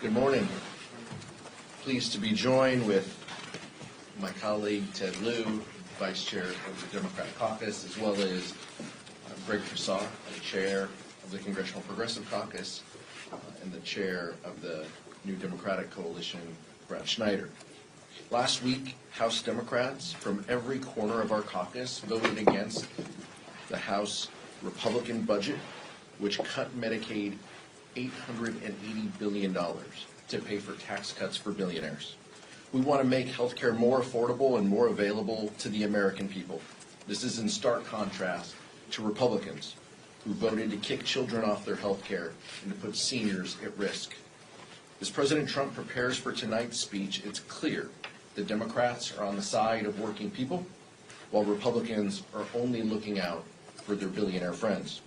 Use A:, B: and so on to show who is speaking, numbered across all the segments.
A: Good morning. Pleased to be joined with my colleague Ted Lieu, Vice Chair of the Democratic Caucus, as well as Greg Casar, the Chair of the Congressional Progressive Caucus, and the Chair of the New Democratic Coalition, Brad Schneider. Last week, House Democrats from every corner of our caucus voted against the House Republican budget, which cut Medicaid $880 billion to pay for tax cuts for billionaires. We want to make health care more affordable and more available to the American people. This is in stark contrast to Republicans who voted to kick children off their health care and to put seniors at risk. As President Trump prepares for tonight's speech, it's clear that Democrats are on the side of working people, while Republicans are only looking out for their billionaire friends.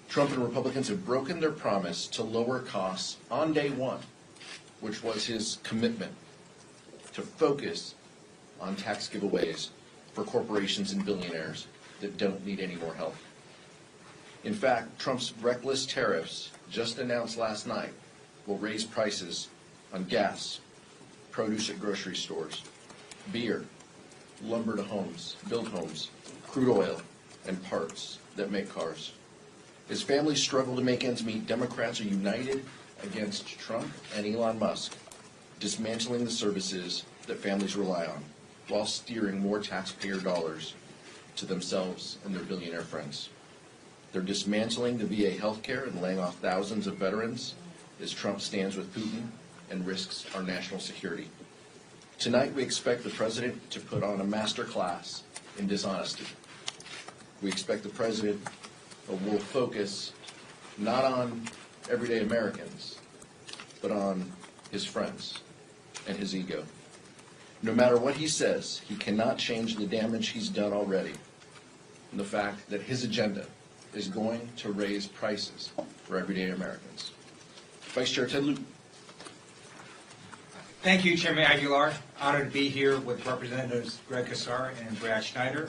A: Trump and Republicans have broken their promise to lower costs on day one, which was his commitment to focus on tax giveaways for corporations and billionaires that don't need any more help. In fact, Trump's reckless tariffs, just announced last night, will raise prices on gas, produce at grocery stores, beer, lumber to homes, build homes, crude oil, and parts that make cars. As families struggle to make ends meet, Democrats are united against Trump and Elon Musk, dismantling the services that families rely on, while steering more taxpayer dollars to themselves and their billionaire friends. They're dismantling the VA healthcare and laying off thousands of veterans as Trump stands with Putin and risks our national security. Tonight, we expect the president to put on a master class in dishonesty. We expect the president will focus not on everyday Americans, but on his friends and his ego. No matter what he says, he cannot change the damage he's done already, and the fact that his agenda is going to raise prices for everyday Americans. Vice Chair Ted Lieu.
B: Thank you, Chairman Aguilar. Honored to be here with Representatives Greg Casar and Brad Schneider.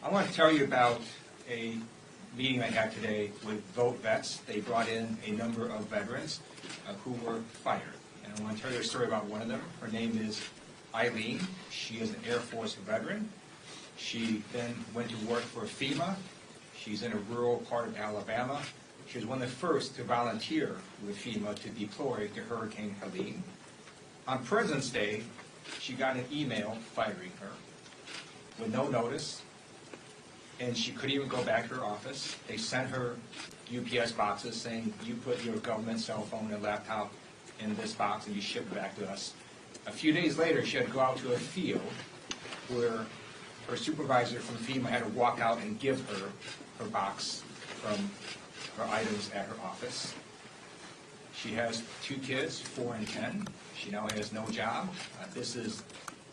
B: I want to tell you about a meeting I had today with Vote Vets. They brought in a number of veterans who were fired. And I want to tell you a story about one of them. Her name is Eileen. She is an Air Force veteran. She then went to work for FEMA. She's in a rural part of Alabama. She was one of the first to volunteer with FEMA to deploy to Hurricane Helene. On President's Day, she got an email firing her with no notice, and she couldn't even go back to her office. They sent her UPS boxes saying, you put your government cell phone and laptop in this box and you ship it back to us. A few days later, she had to go out to a field where her supervisor from FEMA had to walk out and give her her box from her items at her office. She has 2 kids, 4 and 10. She now has no job. This is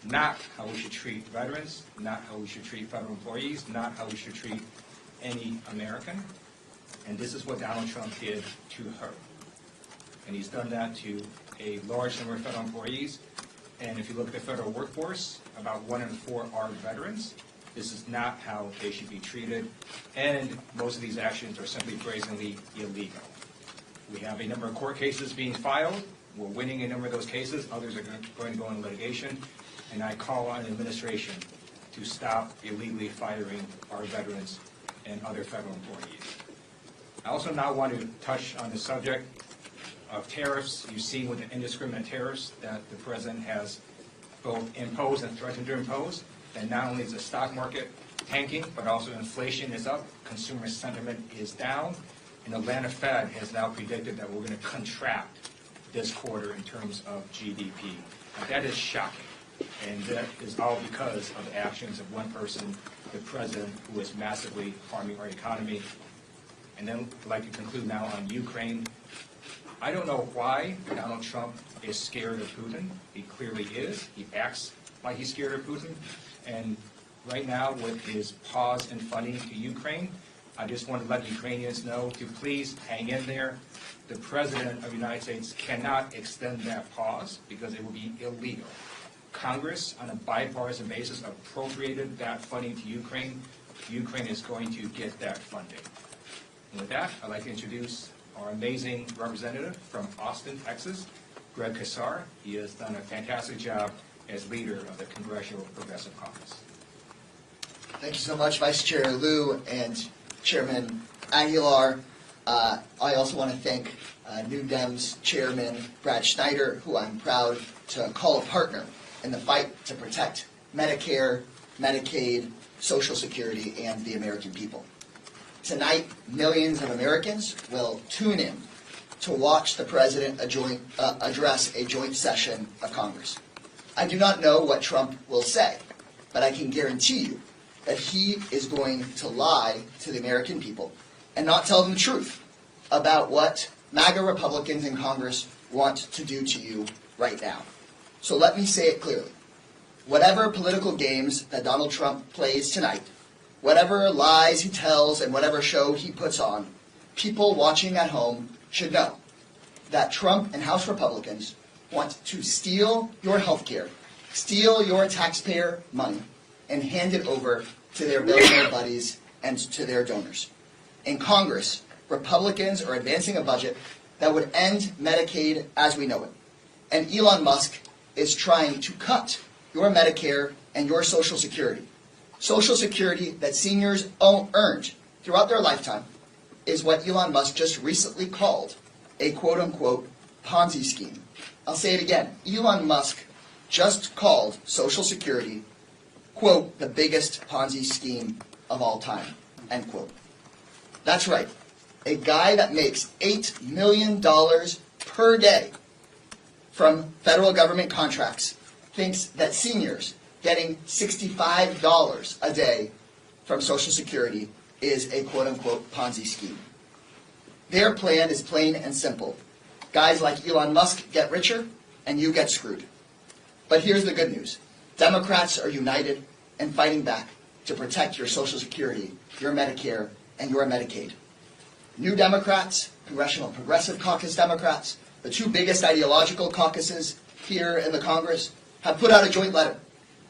B: not how we should treat veterans, not how we should treat federal employees, not how we should treat any American. And this is what Donald Trump did to her. And he's done that to a large number of federal employees. And if you look at the federal workforce, about 1 in 4 are veterans. This is not how they should be treated. And most of these actions are simply brazenly illegal. We have a number of court cases being filed. We're winning a number of those cases. Others are going to go into litigation. And I call on the administration to stop illegally firing our veterans and other federal employees. I also now want to touch on the subject of tariffs. You've seen with the indiscriminate tariffs that the president has both imposed and threatened to impose. And not only is the stock market tanking, but also inflation is up, consumer sentiment is down, and the Atlanta Fed has now predicted that we're going to contract this quarter in terms of GDP. Now, that is shocking. And that is all because of the actions of one person, the president, who is massively harming our economy. And then I'd like to conclude now on Ukraine. I don't know why Donald Trump is scared of Putin. He clearly is. He acts like he's scared of Putin. And right now, with his pause in funding to Ukraine, I just want to let Ukrainians know to please hang in there. The President of the United States cannot extend that pause because it will be illegal. Congress, on a bipartisan basis, appropriated that funding to Ukraine. Ukraine is going to get that funding. And with that, I'd like to introduce our amazing representative from Austin, Texas, Greg Casar. He has done a fantastic job as leader of the Congressional Progressive Caucus.
C: Thank you so much, Vice Chair Liu and Chairman Aguilar. I also want to thank New Dems Chairman Brad Schneider, who I'm proud to call a partner in the fight to protect Medicare, Medicaid, Social Security, and the American people. Tonight, millions of Americans will tune in to watch the President address a joint session of Congress. I do not know what Trump will say, but I can guarantee you that he is going to lie to the American people and not tell them the truth about what MAGA Republicans in Congress want to do to you right now. So let me say it clearly. Whatever political games that Donald Trump plays tonight, whatever lies he tells and whatever show he puts on, people watching at home should know that Trump and House Republicans want to steal your health care, steal your taxpayer money, and hand it over to their billionaire buddies and to their donors. In Congress, Republicans are advancing a budget that would end Medicaid as we know it. And Elon Musk is trying to cut your Medicare and your Social Security. Social Security that seniors earned throughout their lifetime is what Elon Musk just recently called a quote-unquote Ponzi scheme. I'll say it again. Elon Musk just called Social Security, quote, the biggest Ponzi scheme of all time, end quote. That's right. A guy that makes $8 million per day from federal government contracts thinks that seniors getting $65 a day from Social Security is a quote-unquote Ponzi scheme. Their plan is plain and simple. Guys like Elon Musk get richer, and you get screwed. But here's the good news. Democrats are united and fighting back to protect your Social Security, your Medicare, and your Medicaid. New Democrats, Congressional Progressive Caucus Democrats, the two biggest ideological caucuses here in the Congress, have put out a joint letter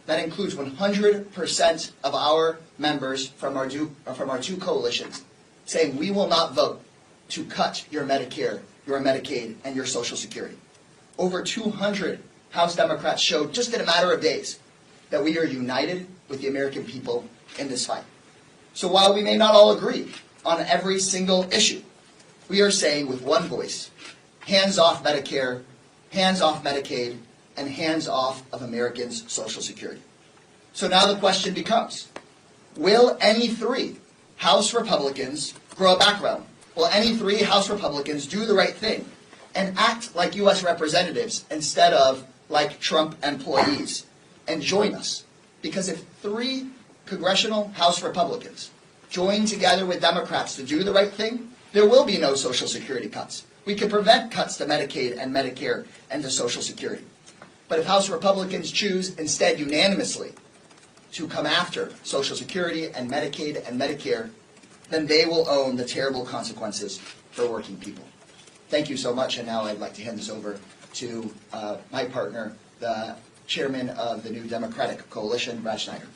C: that includes 100% of our members from our two coalitions saying we will not vote to cut your Medicare, your Medicaid, and your Social Security. Over 200 House Democrats showed just in a matter of days that we are united with the American people in this fight. So while we may not all agree on every single issue, we are saying with one voice, hands off Medicare, hands off Medicaid, and hands off of Americans' Social Security. So now the question becomes, will any three House Republicans grow a background? Will any three House Republicans do the right thing and act like U.S. representatives instead of like Trump employees and join us? Because if three congressional House Republicans join together with Democrats to do the right thing, there will be no Social Security cuts. We can prevent cuts to Medicaid and Medicare and to Social Security. But if House Republicans choose instead unanimously to come after Social Security and Medicaid and Medicare, then they will own the terrible consequences for working people. Thank you so much, and now I'd like to hand this over to my partner, the chairman of the New Democratic Coalition, Brad Schneider.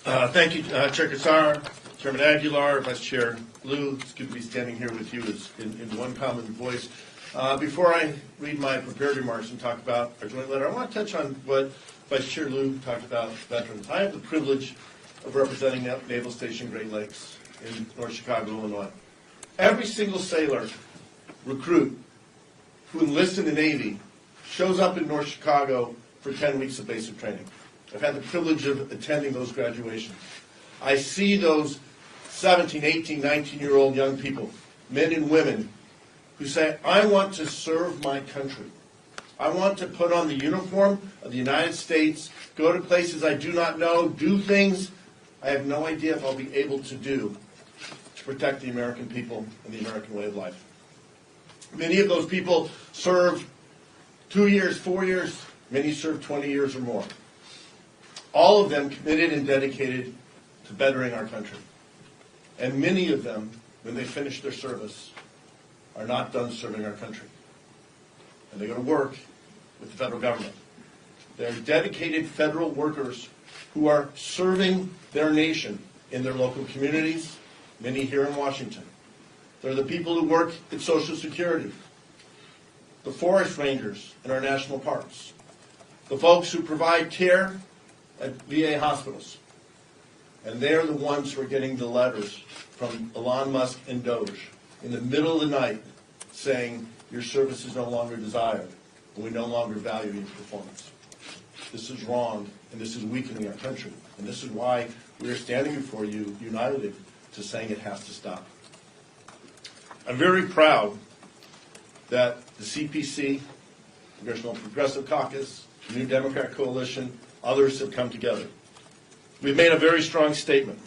D: Thank you, Chair Casar, Chairman Aguilar, Vice Chair Liu. It's good to be standing here with you in one common voice. Before I read my prepared remarks and talk about our joint letter, I want to touch on what Vice Chair Liu talked about veterans. I have the privilege of representing Naval Station Great Lakes in North Chicago, Illinois. Every single sailor recruit who enlists in the Navy shows up in North Chicago for 10 weeks of basic training. I've had the privilege of attending those graduations. I see those 17, 18, 19-year-old young people, men and women, who say, I want to serve my country. I want to put on the uniform of the United States, go to places I do not know, do things I have no idea if I'll be able to do to protect the American people and the American way of life. Many of those people serve 2 years, 4 years, many serve 20 years or more. All of them committed and dedicated to bettering our country. And many of them, when they finish their service, are not done serving our country. And they go to work with the federal government. They're dedicated federal workers who are serving their nation in their local communities, many here in Washington. They're the people who work at Social Security, the forest rangers in our national parks, the folks who provide care at VA hospitals. And they're the ones who are getting the letters from Elon Musk and Doge in the middle of the night saying your service is no longer desired and we no longer value your performance. This is wrong, and this is weakening our country. And this is why we are standing before you united to saying it has to stop. I'm very proud that the CPC, Congressional Progressive Caucus, the New Democrat Coalition, others have come together. We've made a very strong statement.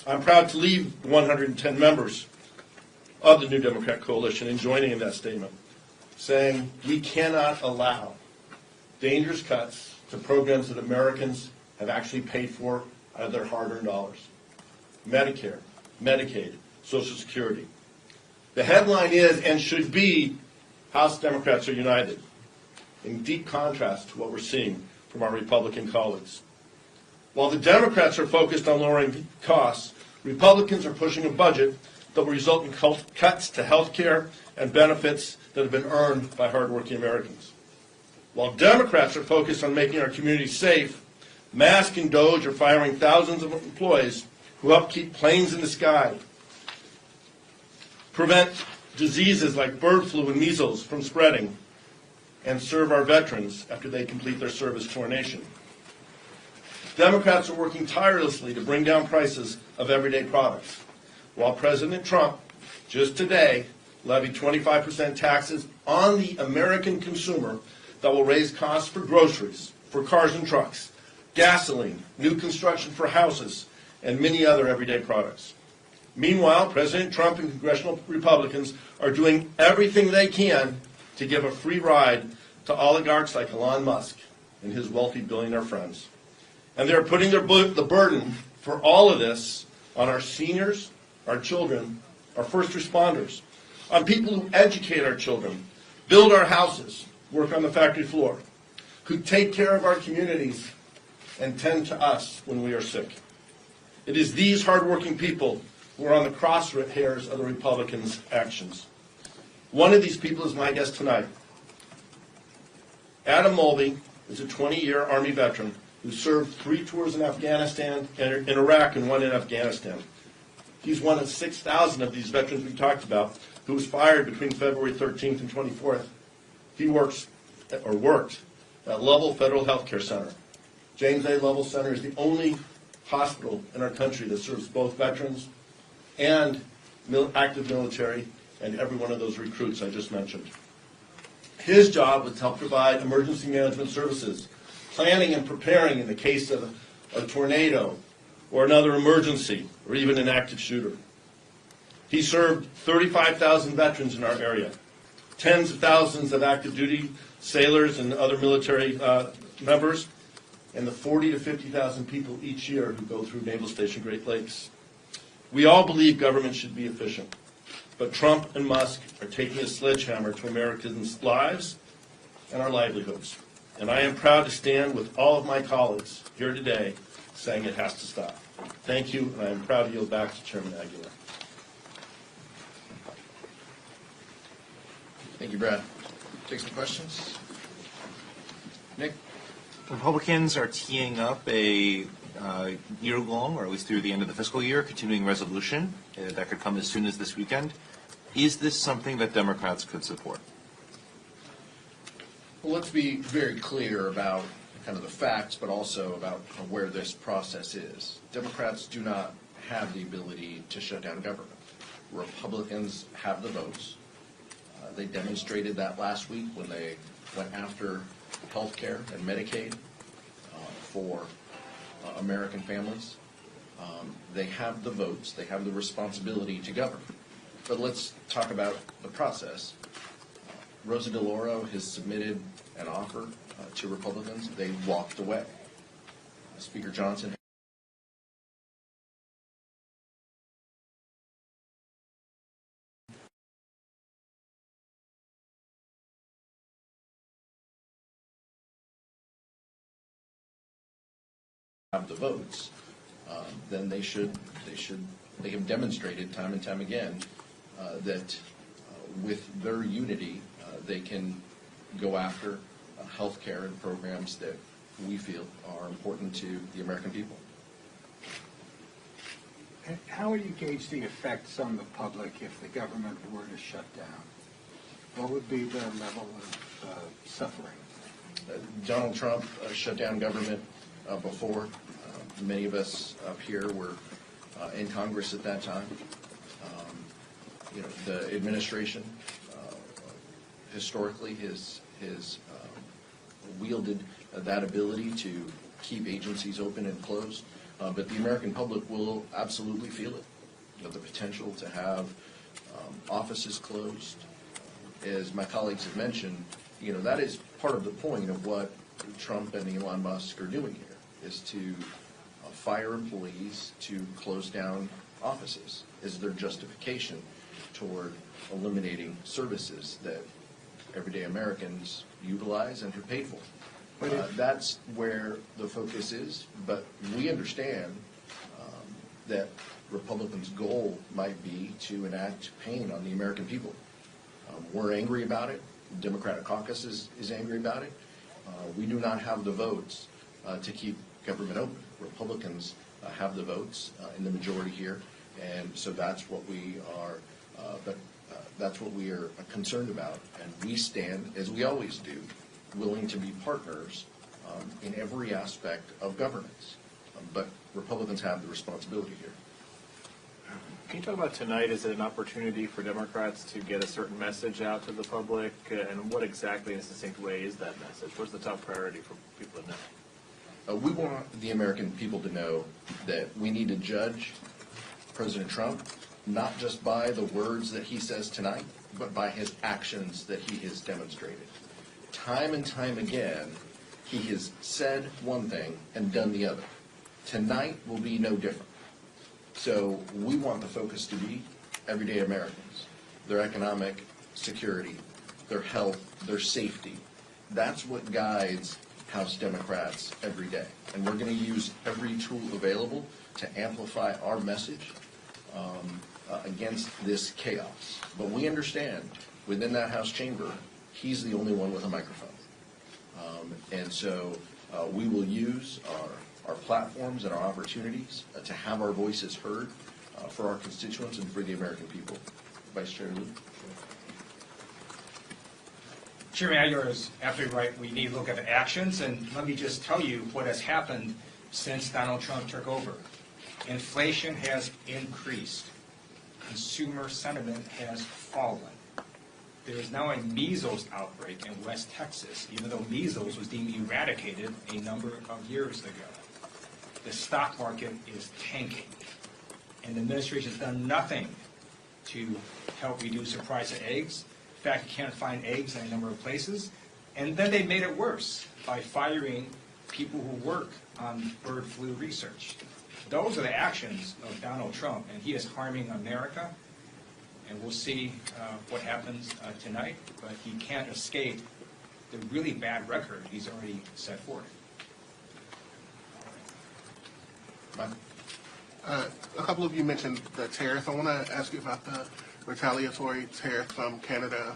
D: I'm proud to lead the 110 members of the New Democrat Coalition in joining in that statement, saying we cannot allow dangerous cuts to programs that Americans have actually paid for out of their hard-earned dollars. Medicare, Medicaid, Social Security. The headline is, and should be, House Democrats are united, in deep contrast to what we're seeing from our Republican colleagues. While the Democrats are focused on lowering costs, Republicans are pushing a budget that will result in cuts to health care and benefits that have been earned by hardworking Americans. While Democrats are focused on making our communities safe, Musk and Doge are firing thousands of employees who help keep planes in the sky, prevent diseases like bird flu and measles from spreading, and serve our veterans after they complete their service to our nation. Democrats are working tirelessly to bring down prices of everyday products, while President Trump just today levied 25% taxes on the American consumer that will raise costs for groceries, for cars and trucks, gasoline, new construction for houses, and many other everyday products. Meanwhile, President Trump and congressional Republicans are doing everything they can to give a free ride to oligarchs like Elon Musk and his wealthy billionaire friends. And they're putting the burden for all of this on our seniors, our children, our first responders, on people who educate our children, build our houses, work on the factory floor, who take care of our communities and tend to us when we are sick. It is these hardworking people who are on the crosshairs of the Republicans' actions. One of these people is my guest tonight. Adam Mulvey is a 20-year Army veteran who served 3 tours in Afghanistan and in Iraq and 1 in Afghanistan. He's one of 6,000 of these veterans we talked about who was fired between February 13th and 24th. He worked at Lovell Federal Health Care Center. James A. Lovell Center is the only hospital in our country that serves both veterans and active military and every one of those recruits I just mentioned. His job was to help provide emergency management services, planning and preparing in the case of a tornado or another emergency or even an active shooter. He served 35,000 veterans in our area, tens of thousands of active duty sailors and other military members, and the 40 to 50,000 people each year who go through Naval Station Great Lakes. We all believe government should be efficient, but Trump and Musk are taking a sledgehammer to Americans' lives and our livelihoods. And I am proud to stand with all of my colleagues here today saying it has to stop. Thank you, and I am proud to yield back to Chairman Aguilar.
A: Thank you, Brad. Take some questions. Nick?
E: Republicans are teeing up a year-long, or at least through the end of the fiscal year, continuing resolution that could come as soon as this weekend. Is this something that Democrats could support?
A: Well, let's be very clear about kind of the facts, but also about where this process is. Democrats do not have the ability to shut down government. Republicans have the votes. They demonstrated that last week when they went after health care and Medicaid for American families. They have the votes. They have the responsibility to govern. But let's talk about the process. Rosa DeLauro has submitted an offer to Republicans. They walked away. Speaker Johnson have the votes, then they should they have demonstrated time and time again that with their unity, they can go after health care and programs that we feel are important to the American people.
F: How would you gauge the effects on the public if the government were to shut down? What would be the level of suffering?
A: Donald Trump shut down government before. Many of us up here were in Congress at that time. The administration historically has wielded that ability to keep agencies open and closed, but the American public will absolutely feel it. The potential to have offices closed, as my colleagues have mentioned, that is part of the point of what Trump and Elon Musk are doing here, is to fire employees, to close down offices, is their justification toward eliminating services that everyday Americans utilize and are paid for. That's where the focus is, but we understand that Republicans' goal might be to enact pain on the American people. We're angry about it. The Democratic caucus is angry about it. We do not have the votes to keep government open. Republicans have the votes in the majority here, and so that's what we are. That's what we are concerned about, and we stand, as we always do, willing to be partners in every aspect of governance. But Republicans have the responsibility here.
G: Can you talk about tonight? Is it an opportunity for Democrats to get a certain message out to the public? And what exactly, in a succinct way, is that message? What's the top priority for people to know?
A: We want the American people to know that we need to judge President Trump not just by the words that he says tonight, but by his actions that he has demonstrated. Time and time again, he has said one thing and done the other. Tonight will be no different. So we want the focus to be everyday Americans, their economic security, their health, their safety. That's what guides House Democrats every day. And we're going to use every tool available to amplify our message against this chaos. But we understand within that House chamber, he's the only one with a microphone. And so we will use our platforms and our opportunities to have our voices heard for our constituents and for the American people. Vice Chair Lieu.
B: Chairman Aguilar is absolutely right. We need to look at the actions, and let me just tell you what has happened since Donald Trump took over. Inflation has increased. Consumer sentiment has fallen. There is now a measles outbreak in West Texas, even though measles was deemed eradicated a number of years ago. The stock market is tanking, and the administration has done nothing to help reduce the price of eggs. In fact, you can't find eggs in a number of places. And then they made it worse by firing people who work on bird flu research. Those are the actions of Donald Trump, and he is harming America. And we'll see what happens tonight, but he can't escape the really bad record he's already set forth.
H: A couple of you mentioned the tariffs. I want to ask you about the retaliatory tariffs from Canada,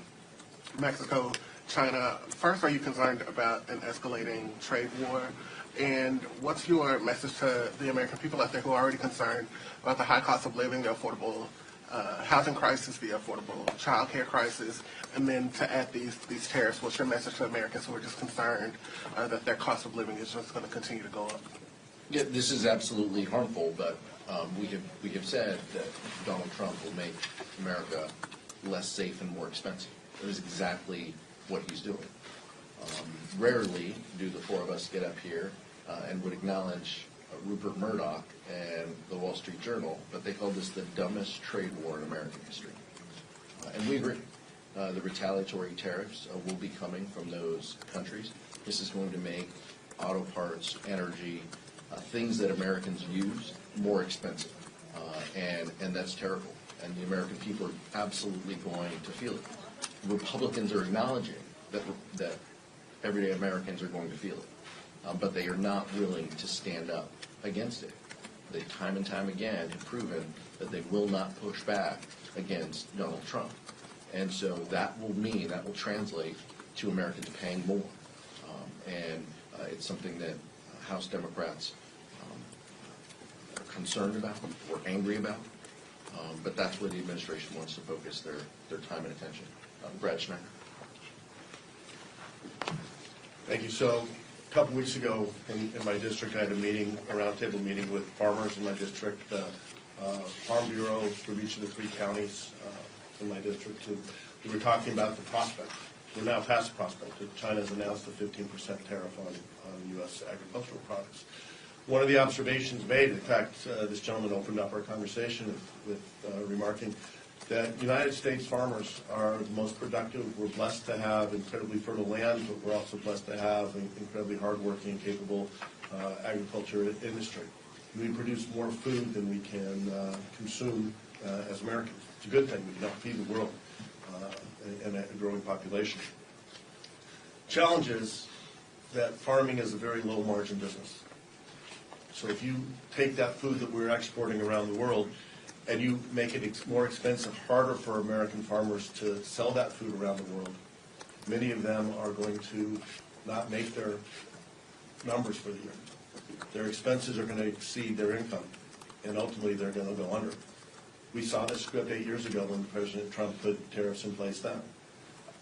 H: Mexico, China. First, are you concerned about an escalating trade war? And what's your message to the American people out there who are already concerned about the high cost of living, the affordable housing crisis, the affordable child care crisis, and then to add these tariffs? What's your message to Americans who are just concerned that their cost of living is just going to continue to go up?
A: Yeah, this is absolutely harmful, but we have said that Donald Trump will make America less safe and more expensive. That is exactly what he's doing. Rarely do the four of us get up here and would acknowledge Rupert Murdoch and the Wall Street Journal, but they called this the dumbest trade war in American history. And we agree. The retaliatory tariffs will be coming from those countries. This is going to make auto parts, energy, things that Americans use more expensive. And that's terrible. And the American people are absolutely going to feel it. Republicans are acknowledging that everyday Americans are going to feel it. But they are not willing to stand up against it. They time and time again have proven that they will not push back against Donald Trump. And so that will translate to Americans paying more. And it's something that House Democrats are concerned about or angry about. But that's where the administration wants to focus their time and attention. Brad Schneider.
D: Thank you. So a couple weeks ago in my district, I had a meeting, a roundtable meeting with farmers in my district, Farm Bureau from each of the 3 counties in my district. And we were talking about the prospect. We're now past the prospect. China has announced a 15% tariff on U.S. agricultural products. One of the observations made, in fact, this gentleman opened up our conversation with remarking that United States farmers are the most productive. We're blessed to have incredibly fertile land, but we're also blessed to have an incredibly hardworking and capable agriculture industry. We produce more food than we can consume as Americans. It's a good thing. We can help feed the world and a growing population. Challenge is that farming is a very low margin business. So if you take that food that we're exporting around the world and you make it more expensive, harder for American farmers to sell that food around the world, many of them are going to not make their numbers for the year. Their expenses are going to exceed their income, and ultimately they're going to go under. We saw this script 8 years ago when President Trump put tariffs in place then.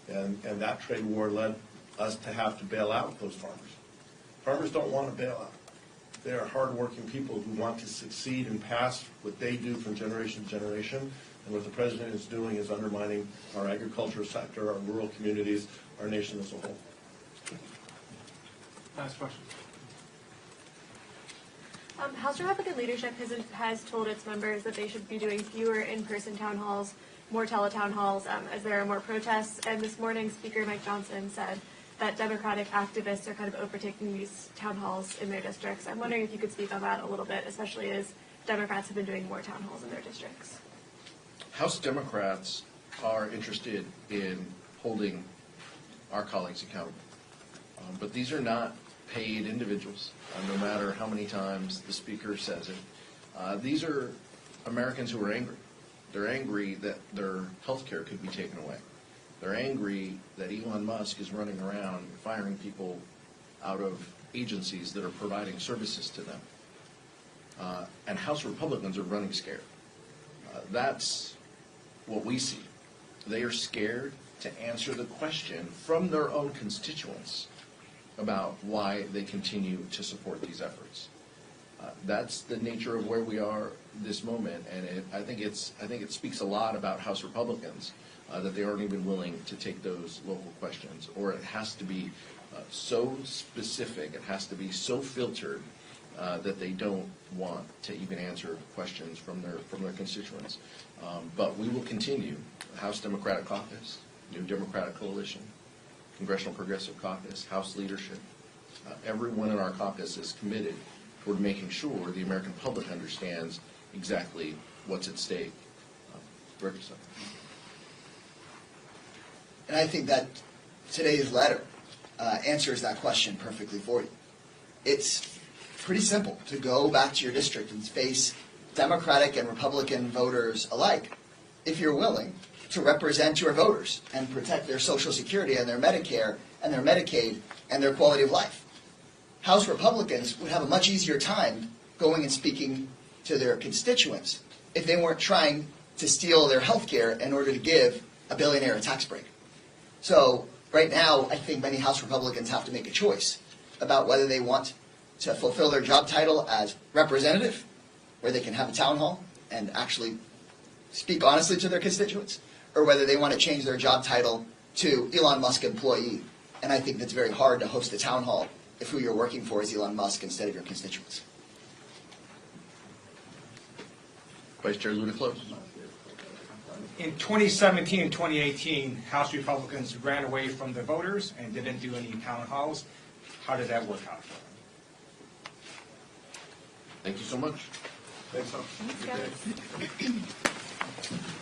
D: And that trade war led us to have to bail out those farmers. Farmers don't want to bail out. They are hardworking people who want to succeed and pass what they do from generation to generation. And what the president is doing is undermining our agriculture sector, our rural communities, our nation as a whole.
H: Last question.
I: House Republican leadership has told its members that they should be doing fewer in-person town halls, more teletown halls, as there are more protests. And this morning, Speaker Mike Johnson said that Democratic activists are kind of overtaking these town halls in their districts. I'm wondering if you could speak on that a little bit, especially as Democrats have been doing more town halls in their districts.
A: House Democrats are interested in holding our colleagues accountable. But these are not paid individuals, no matter how many times the speaker says it. These are Americans who are angry. They're angry that their health care could be taken away. They're angry that Elon Musk is running around firing people out of agencies that are providing services to them. And House Republicans are running scared. That's what we see. They are scared to answer the question from their own constituents about why they continue to support these efforts. That's the nature of where we are this moment, and I think it speaks a lot about House Republicans that they aren't even willing to take those local questions, or it has to be so specific, it has to be so filtered that they don't want to even answer questions from their constituents. But we will continue. House Democratic Caucus, New Democratic Coalition, Congressional Progressive Caucus, House leadership, everyone in our caucus is committed toward making sure the American public understands exactly what's at stake. Richardson.
C: And I think that today's letter answers that question perfectly for you. It's pretty simple to go back to your district and face Democratic and Republican voters alike if you're willing to represent your voters and protect their Social Security and their Medicare and their Medicaid and their quality of life. House Republicans would have a much easier time going and speaking to their constituents if they weren't trying to steal their health care in order to give a billionaire a tax break. So right now, I think many House Republicans have to make a choice about whether they want to fulfill their job title as representative, where they can have a town hall and actually speak honestly to their constituents, or whether they want to change their job title to Elon Musk employee. And I think that's very hard to host a town hall if who you're working for is Elon Musk instead of your constituents.
A: Vice Chair Ludiclose.
B: In 2017 and 2018, House Republicans ran away from the voters and didn't do any town halls. How did that work out for them?
A: Thank you so much.
D: Thanks, Tom.
I: Thanks, guys.